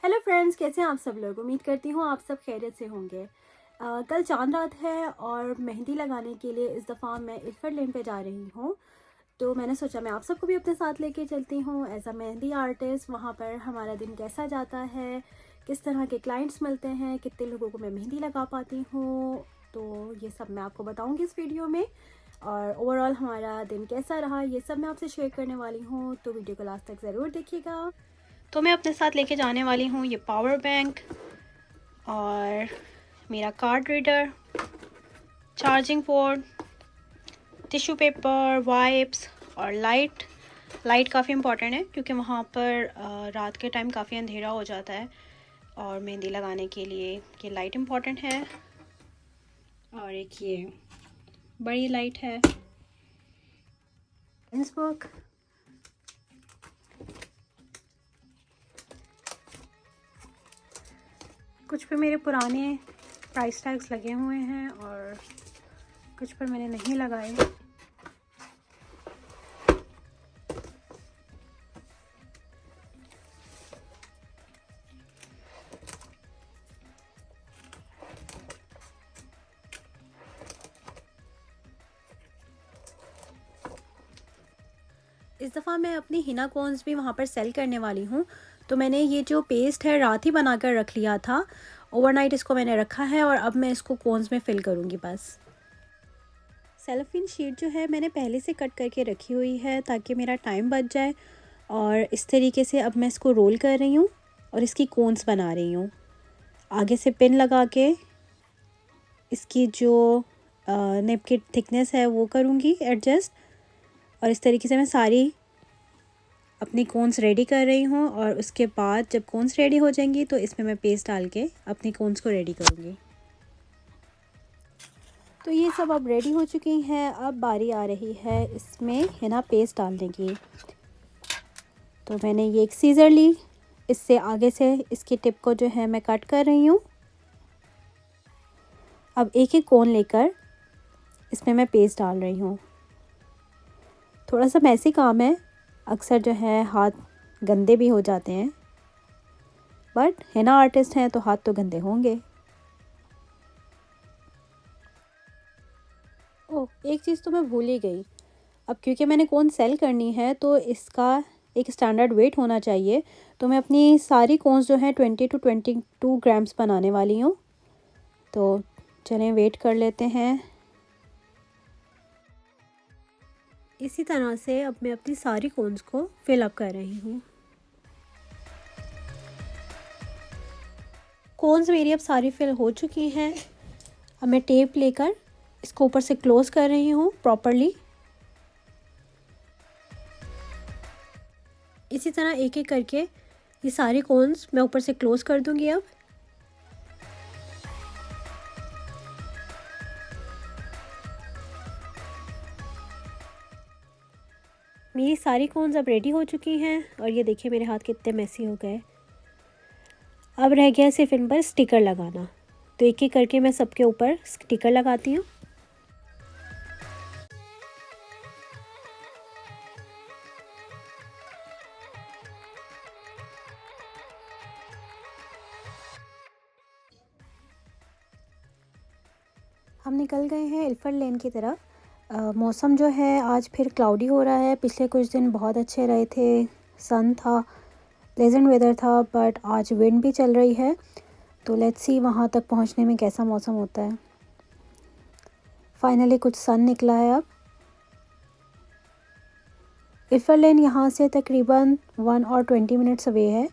Hello friends, कैसे हैं आप सब लोग। उम्मीद करती हूँ आप सब खैरियत से होंगे। कल चांद रात है और मेहंदी लगाने के लिए इस दफ़ा मैं इल्फर्ट लेन पे जा रही हूँ। तो मैंने सोचा मैं आप सबको भी अपने साथ लेके चलती हूँ एज अ मेहंदी आर्टिस्ट। वहाँ पर हमारा दिन कैसा जाता है, किस तरह के क्लाइंट्स मिलते हैं, कितने लोगों को मैं मेहंदी लगा पाती हूँ, तो ये सब मैं आपको बताऊँगी इस वीडियो में। और ओवरऑल हमारा दिन कैसा रहा ये सब मैं आपसे शेयर करने वाली हूँ, तो वीडियो को लास्ट तक ज़रूर देखिएगा। तो मैं अपने साथ लेके जाने वाली हूँ ये पावर बैंक और मेरा card reader, charging port, tissue paper, wipes और लाइट काफ़ी इम्पॉर्टेंट है क्योंकि वहाँ पर रात के टाइम काफ़ी अंधेरा हो जाता है और मेहंदी लगाने के लिए ये लाइट इम्पॉर्टेंट है। और एक ये बड़ी लाइट है, बुक, कुछ पे मेरे पुराने प्राइस टैग्स लगे हुए हैं और कुछ पर मैंने नहीं लगाए। इस दफ़ा मैं अपनी हिना कोन्स भी वहाँ पर सेल करने वाली हूँ। तो मैंने ये जो पेस्ट है रात ही बना कर रख लिया था, ओवरनाइट इसको मैंने रखा है और अब मैं इसको कोन्स में फ़िल करूँगी। बस सेलोफिन शीट जो है मैंने पहले से कट करके रखी हुई है ताकि मेरा टाइम बच जाए। और इस तरीके से अब मैं इसको रोल कर रही हूँ और इसकी कोन्स बना रही हूँ। आगे से पिन लगा के इसकी जो नेप की थिकनेस है वो करूँगी एडजस्ट। और इस तरीके से मैं सारी अपनी कोन्स रेडी कर रही हूँ और उसके बाद जब कोन्स रेडी हो जाएंगी तो इसमें मैं पेस्ट डाल के अपनी कोन्स को रेडी करूँगी। तो ये सब अब रेडी हो चुकी हैं। अब बारी आ रही है इसमें हिना पेस्ट डालने की। तो मैंने ये एक सीज़र ली, इससे आगे से इसकी टिप को जो है मैं कट कर रही हूँ। अब एक एक कोन लेकर इसमें मैं पेस्ट डाल रही हूँ। थोड़ा सा मैसी काम है, अक्सर जो है हाथ गंदे भी हो जाते हैं, बट हिना आर्टिस्ट हैं तो हाथ तो गंदे होंगे। ओह, एक चीज़ तो मैं भूल ही गई। अब क्योंकि मैंने कोन सेल करनी है तो इसका एक स्टैंडर्ड वेट होना चाहिए। तो मैं अपनी सारी कोन्स जो हैं 20 to 22 ग्राम्स बनाने वाली हूँ। तो चलें वेट कर लेते हैं। इसी तरह से अब मैं अपनी सारी कोन्स को फिल अप कर रही हूँ। कोन्स मेरी अब सारी फिल हो चुकी हैं। अब मैं टेप लेकर इसको ऊपर से क्लोज़ कर रही हूँ प्रॉपरली। इसी तरह एक एक करके ये सारी कोन्स मैं ऊपर से क्लोज़ कर दूँगी। अब मेरी सारी कोन्स अब रेडी हो चुकी हैं और ये देखिए मेरे हाथ कितने मैसी हो गए। अब रह गया सिर्फ इन पर स्टिकर लगाना। तो एक एक करके मैं सबके ऊपर स्टिकर लगाती हूँ। हम निकल गए हैं इल्फर्ट लेन की तरफ। मौसम जो है आज फिर क्लाउडी हो रहा है। पिछले कुछ दिन बहुत अच्छे रहे थे, सन था, प्लेजेंट वेदर था, बट आज विंड भी चल रही है। तो लेट्स सी वहाँ तक पहुँचने में कैसा मौसम होता है। फाइनली कुछ सन निकला है। अब इल्फर्ट लेन यहाँ से तकरीबन 1 और 20 मिनट्स अवे है।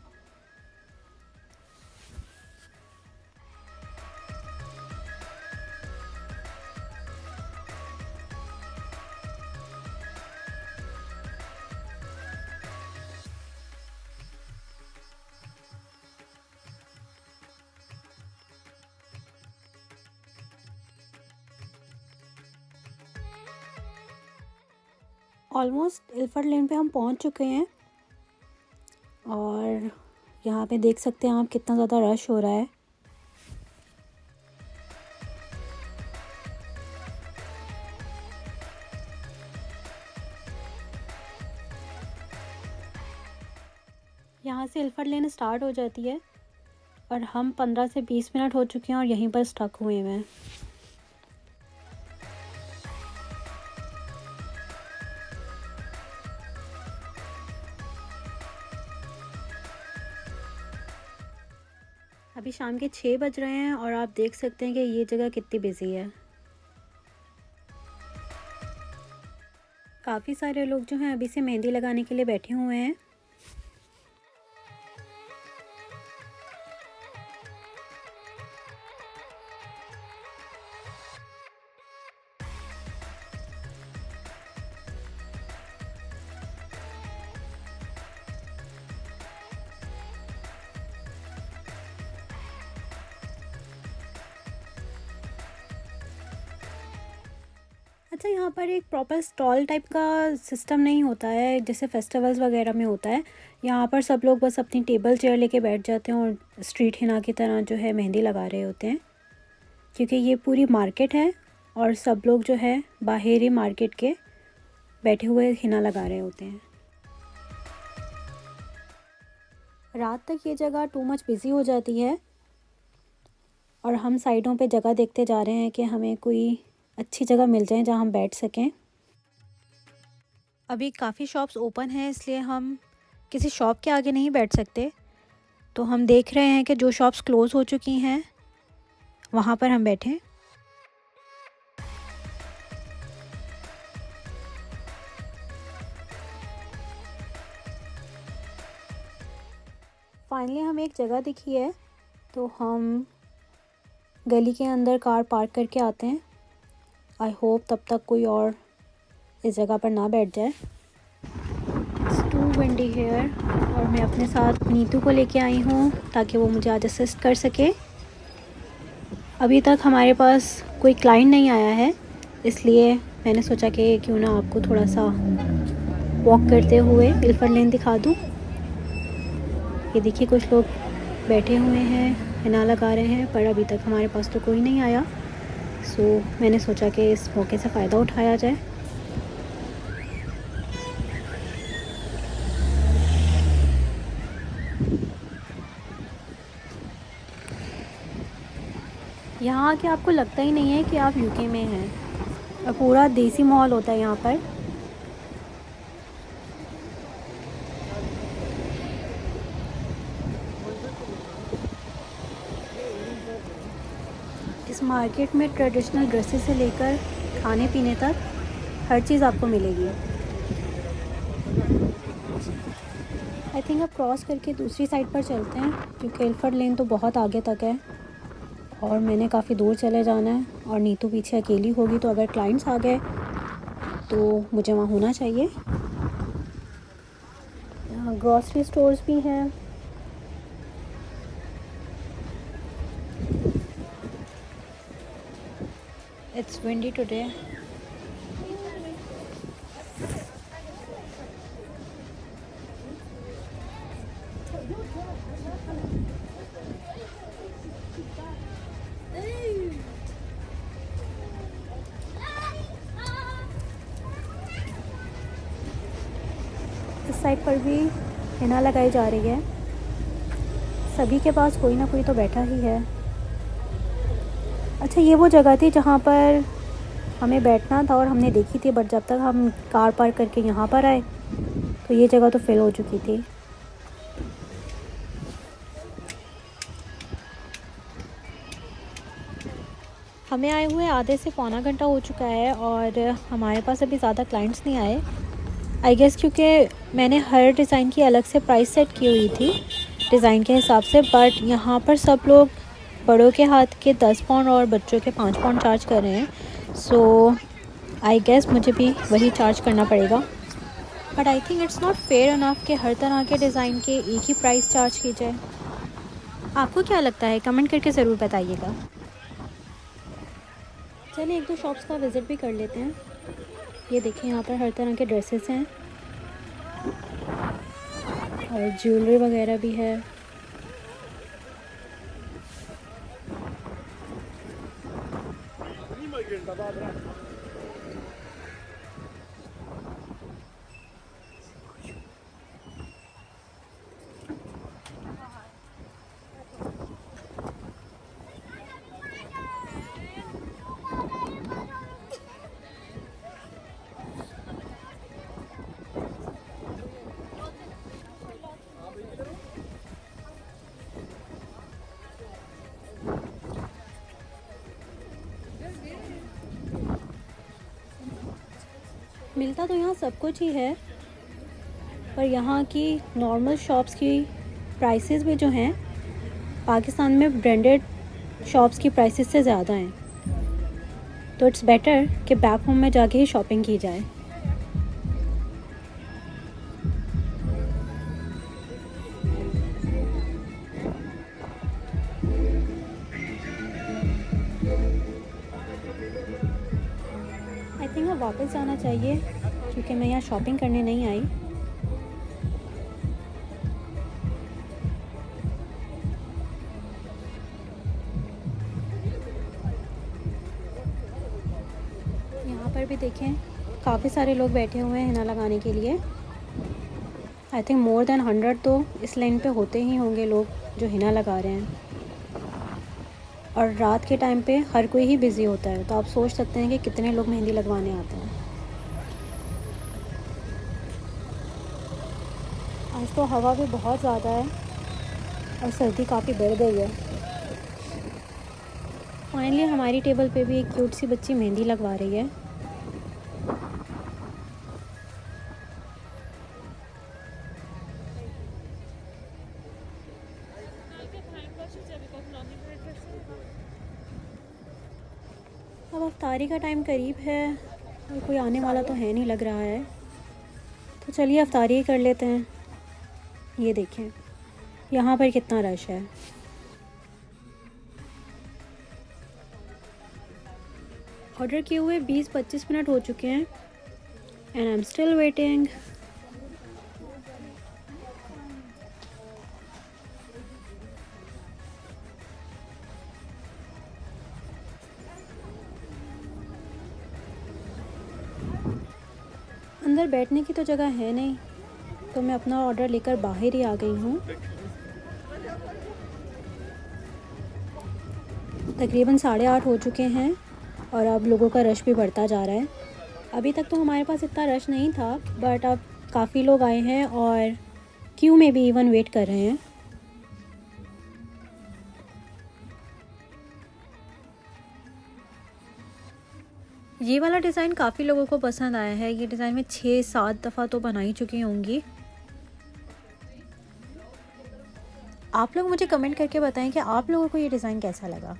ऑलमोस्ट इल्फर्ट लेन पे हम पहुंच चुके हैं और यहाँ पे देख सकते हैं आप कितना ज़्यादा रश हो रहा है। यहाँ से इल्फर्ट लेन स्टार्ट हो जाती है और हम 15 से 20 मिनट हो चुके हैं और यहीं पर स्टक हुए हैं। अभी शाम के 6 बज रहे हैं और आप देख सकते हैं कि ये जगह कितनी बिजी है। काफ़ी सारे लोग जो हैं अभी से मेहंदी लगाने के लिए बैठे हुए हैं। अच्छा, यहाँ पर एक प्रॉपर स्टॉल टाइप का सिस्टम नहीं होता है जैसे फेस्टिवल्स वगैरह में होता है। यहाँ पर सब लोग बस अपनी टेबल चेयर लेके बैठ जाते हैं और स्ट्रीट हिना की तरह जो है मेहंदी लगा रहे होते हैं, क्योंकि ये पूरी मार्केट है और सब लोग जो है बाहरी मार्केट के बैठे हुए हिना लगा रहे होते हैं। रात तक ये जगह टू मच बिज़ी हो जाती है और हम साइडों पे जगह देखते जा रहे हैं कि हमें कोई अच्छी जगह मिल जाए जहाँ हम बैठ सकें। अभी काफ़ी शॉप्स ओपन हैं, इसलिए हम किसी शॉप के आगे नहीं बैठ सकते, तो हम देख रहे हैं कि जो शॉप्स क्लोज़ हो चुकी हैं वहाँ पर हम बैठें। फाइनली हमें एक जगह दिखी है, तो हम गली के अंदर कार पार्क करके आते हैं। आई होप तब तक कोई और इस जगह पर ना बैठ जाए। इट्स टू विंडी हेयर और मैं अपने साथ नीतू को लेके आई हूँ ताकि वो मुझे आज असिस्ट कर सके। अभी तक हमारे पास कोई क्लाइंट नहीं आया है, इसलिए मैंने सोचा कि क्यों ना आपको थोड़ा सा वॉक करते हुए इल्फर्ट लेन दिखा दूँ। ये देखिए कुछ लोग बैठे हुए हैं, हिना लगा रहे हैं, पर अभी तक हमारे पास तो कोई नहीं आया। सो मैंने सोचा कि इस मौके से फ़ायदा उठाया जाए। यहाँ आके आपको लगता ही नहीं है कि आप यूके में हैं और पूरा देसी माहौल होता है यहाँ पर। इस मार्केट में ट्रेडिशनल ड्रेसेस से लेकर खाने पीने तक हर चीज़ आपको मिलेगी। आई थिंक अब क्रॉस करके दूसरी साइड पर चलते हैं, क्योंकि इल्फर्ट लेन तो बहुत आगे तक है और मैंने काफ़ी दूर चले जाना है और नीतू पीछे अकेली होगी, तो अगर क्लाइंट्स आ गए तो मुझे वहाँ होना चाहिए। यहाँ ग्रॉसरी स्टोर्स भी हैं। It's windy today. इस साइड पर भी हिना लगाई जा रही है। सभी के पास कोई ना कोई तो बैठा ही है। अच्छा, ये वो जगह थी जहाँ पर हमें बैठना था और हमने देखी थी, बट जब तक हम कार पार्क करके यहाँ पर आए तो ये जगह तो फिल हो चुकी थी। हमें आए हुए आधे से पौना घंटा हो चुका है और हमारे पास अभी ज़्यादा क्लाइंट्स नहीं आए। आई गेस क्योंकि मैंने हर डिज़ाइन की अलग से प्राइस सेट की हुई थी डिज़ाइन के हिसाब से, बट यहाँ पर सब लोग बड़ों के हाथ के 10 पाउंड और बच्चों के 5 पाउंड चार्ज कर रहे हैं। सो आई गेस मुझे भी वही चार्ज करना पड़ेगा, but I think it's not fair enough कि हर तरह के डिज़ाइन के एक ही प्राइस चार्ज की जाए। आपको क्या लगता है, कमेंट करके ज़रूर बताइएगा। चलिए एक दो शॉप्स का विज़िट भी कर लेते हैं। ये देखिए यहाँ पर हर तरह के ड्रेसेस हैं और ज्वेलरी वगैरह भी है। मिलता तो यहाँ सब कुछ ही है, पर यहाँ की नॉर्मल शॉप्स की प्राइसेस भी जो हैं पाकिस्तान में ब्रांडेड शॉप्स की प्राइसेस से ज़्यादा हैं। तो इट्स बेटर कि बैक होम में जाके ही शॉपिंग की जाए। आई थिंक अब वापस जाना चाहिए क्योंकि मैं यहाँ शॉपिंग करने नहीं आई। यहाँ पर भी देखें काफ़ी सारे लोग बैठे हुए हैं हिना लगाने के लिए। आई थिंक मोर देन 100 तो इस लाइन पे होते ही होंगे लोग जो हिना लगा रहे हैं। और रात के टाइम पे हर कोई ही बिज़ी होता है, तो आप सोच सकते हैं कि कितने लोग मेहंदी लगवाने आते हैं। आज तो हवा भी बहुत ज़्यादा है और सर्दी काफ़ी बढ़ गई है। फाइनली हमारी टेबल पे भी एक क्यूट सी बच्ची मेहंदी लगवा रही है। अब अफ्तारी का टाइम करीब है और कोई आने वाला तो है नहीं लग रहा है, तो चलिए अफ्तारी ही कर लेते हैं। ये देखें यहाँ पर कितना रश है। ऑर्डर किए हुए 20-25 मिनट हो चुके हैं and I am still waiting. अंदर बैठने की तो जगह है नहीं, तो मैं अपना ऑर्डर लेकर बाहर ही आ गई हूँ। तकरीबन 8:30 हो चुके हैं और अब लोगों का रश भी बढ़ता जा रहा है। अभी तक तो हमारे पास इतना रश नहीं था, बट अब काफ़ी लोग आए हैं और क्यू में भी इवन वेट कर रहे हैं। ये वाला डिज़ाइन काफ़ी लोगों को पसंद आया है। ये डिज़ाइन में 6-7 दफ़ा तो बना ही चुकी होंगी। आप लोग मुझे कमेंट करके बताएं कि आप लोगों को ये डिज़ाइन कैसा लगा।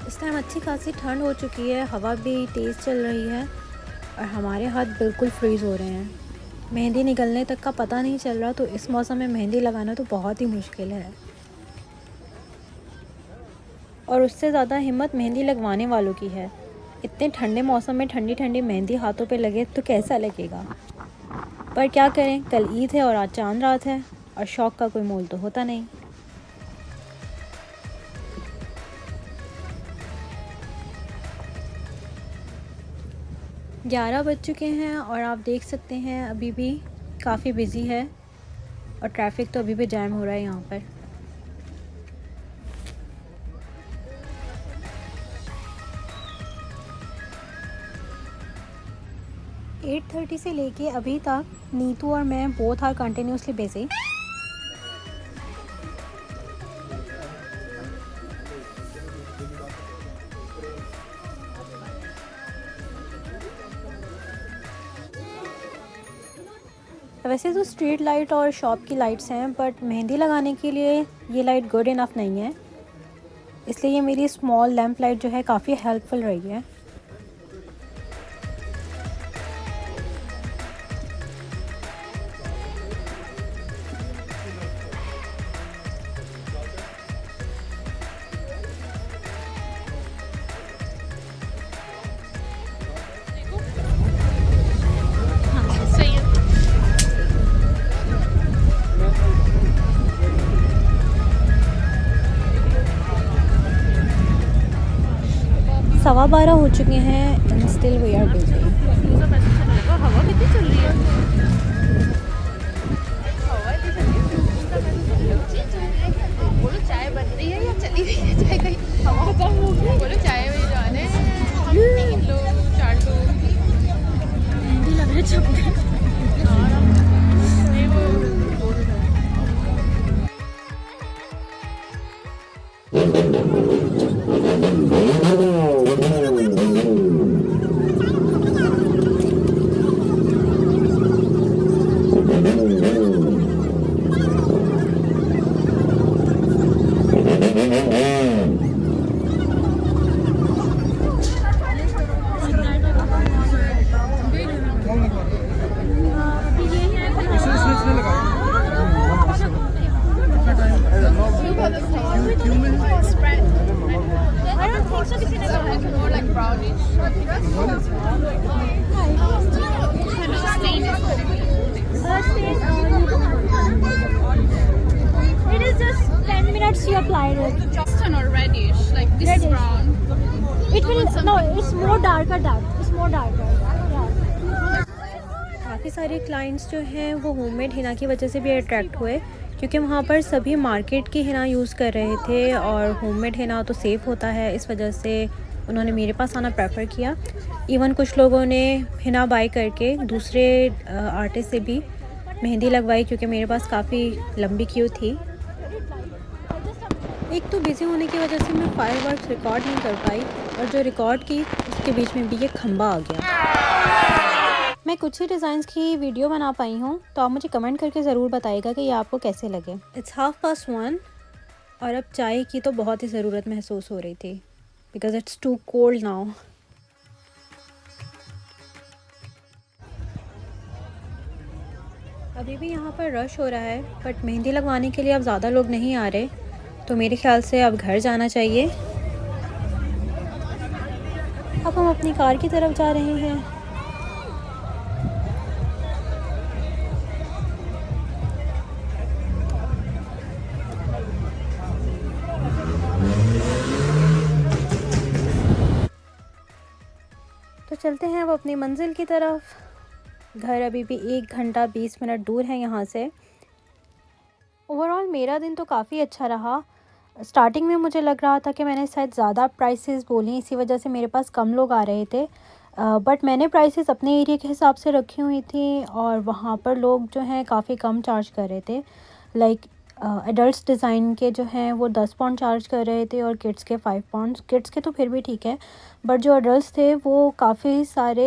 इस टाइम अच्छी खासी ठंड हो चुकी है, हवा भी तेज़ चल रही है और हमारे हाथ बिल्कुल फ्रीज़ हो रहे हैं। मेहंदी निकलने तक का पता नहीं चल रहा, तो इस मौसम में मेहंदी लगाना तो बहुत ही मुश्किल है। और उससे ज़्यादा हिम्मत मेहंदी लगवाने वालों की है। इतने ठंडे मौसम में ठंडी ठंडी मेहंदी हाथों पे लगे तो कैसा लगेगा। पर क्या करें, कल ईद है और आज चांद रात है और शौक़ का कोई मोल तो होता नहीं। ग्यारह बज चुके हैं और आप देख सकते हैं अभी भी काफ़ी बिज़ी है और ट्रैफिक तो अभी भी जैम हो रहा है यहाँ पर। एट 30 से लेके अभी तक नीतू और मैं बोथ आर कंटिन्यूसली बिज़ी। वैसे तो स्ट्रीट लाइट और शॉप की लाइट्स हैं, बट मेहंदी लगाने के लिए ये लाइट गुड इनफ नहीं है, इसलिए ये मेरी स्मॉल लैंप लाइट जो है काफ़ी हेल्पफुल रही है। सवा 12 हो चुके हैं and still we are busy. हवा कितनी चल रही है। बोलो चाय बन रही है या चली गई है। It is just 10 minutes you applied it. Just or reddish, like this is Reddish. brown. It will no, it's more darker that. It's more darker. काफ़ी सारे क्लाइंट्स जो हैं वो होममेड हिना की वजह से भी अट्रैक्ट हुए, क्योंकि वहाँ पर सभी मार्केट की हिना यूज़ कर रहे थे और होममेड हिना तो सेफ़ होता है, इस वजह से उन्होंने मेरे पास आना प्रेफर किया। इवन कुछ लोगों ने हिना बाय करके दूसरे आर्टिस्ट से भी मेहंदी लगवाई, क्योंकि मेरे पास काफ़ी लंबी क्यू थी। एक तो बिज़ी होने की वजह से मैं फायरवर्क्स रिकॉर्ड नहीं कर पाई, और जो रिकॉर्ड की उसके बीच में भी ये खंबा आ गया। मैं कुछ ही डिज़ाइंस की वीडियो बना पाई हूँ, तो आप मुझे कमेंट करके ज़रूर बताइएगा कि ये आपको कैसे लगे। इट्स 1:30 और अब चाय की तो बहुत ही ज़रूरत महसूस हो रही थी, because it's too cold now. अभी भी यहाँ पर रश हो रहा है, बट मेहंदी लगवाने के लिए अब ज़्यादा लोग नहीं आ रहे, तो मेरे ख्याल से अब घर जाना चाहिए। अब हम अपनी कार की तरफ जा रहे हैं। तो चलते हैं अब अपनी मंजिल की तरफ। घर अभी भी 1 घंटा 20 मिनट दूर है यहाँ से। ओवरऑल मेरा दिन तो काफ़ी अच्छा रहा। स्टार्टिंग में मुझे लग रहा था कि मैंने शायद ज़्यादा प्राइसेस बोली, इसी वजह से मेरे पास कम लोग आ रहे थे, बट मैंने प्राइसेस अपने एरिया के हिसाब से रखी हुई थी, और वहाँ पर लोग जो हैं काफ़ी कम चार्ज कर रहे थे। लाइक एडल्ट्स डिज़ाइन के जो हैं वो 10 पाउंड चार्ज कर रहे थे, और किड्स के 5 पाउंड। किड्स के तो फिर भी ठीक है, बट जो एडल्ट्स थे वो काफ़ी सारे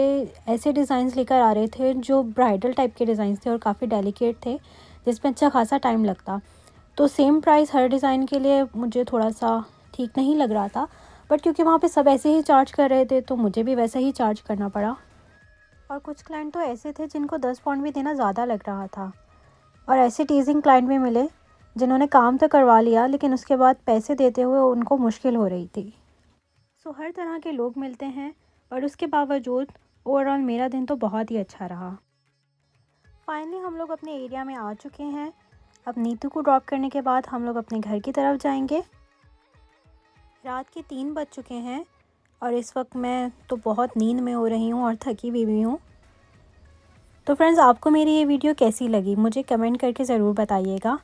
ऐसे डिज़ाइंस लेकर आ रहे थे जो ब्राइडल टाइप के डिज़ाइंस थे और काफ़ी डेलिकेट थे, जिसमें अच्छा खासा टाइम लगता। तो सेम प्राइस हर डिज़ाइन के लिए मुझे थोड़ा सा ठीक नहीं लग रहा था, बट क्योंकि वहाँ पे सब ऐसे ही चार्ज कर रहे थे तो मुझे भी वैसा ही चार्ज करना पड़ा। और कुछ क्लाइंट तो ऐसे थे जिनको 10 पाउंड भी देना ज़्यादा लग रहा था, और ऐसे टीजिंग क्लाइंट भी मिले जिन्होंने काम तो करवा लिया, लेकिन उसके बाद पैसे देते हुए उनको मुश्किल हो रही थी। सो हर तरह के लोग मिलते हैं, और उसके बावजूद ओवरऑल मेरा दिन तो बहुत ही अच्छा रहा। फाइनली हम लोग अपने एरिया में आ चुके हैं। अब नीतू को ड्रॉप करने के बाद हम लोग अपने घर की तरफ जाएंगे। रात के 3 बज चुके हैं, और इस वक्त मैं तो बहुत नींद में हो रही हूँ और थकी भी हूँ। तो फ्रेंड्स, आपको मेरी ये वीडियो कैसी लगी मुझे कमेंट करके ज़रूर बताइएगा,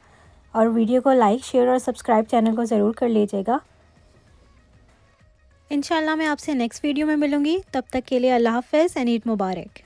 और वीडियो को लाइक, शेयर और सब्सक्राइब चैनल को ज़रूर कर लीजिएगा। इंशाल्लाह मैं आपसे नेक्स्ट वीडियो में मिलूँगी। तब तक के लिए अल्लाह हाफ़िज़ एंड ईद मुबारक।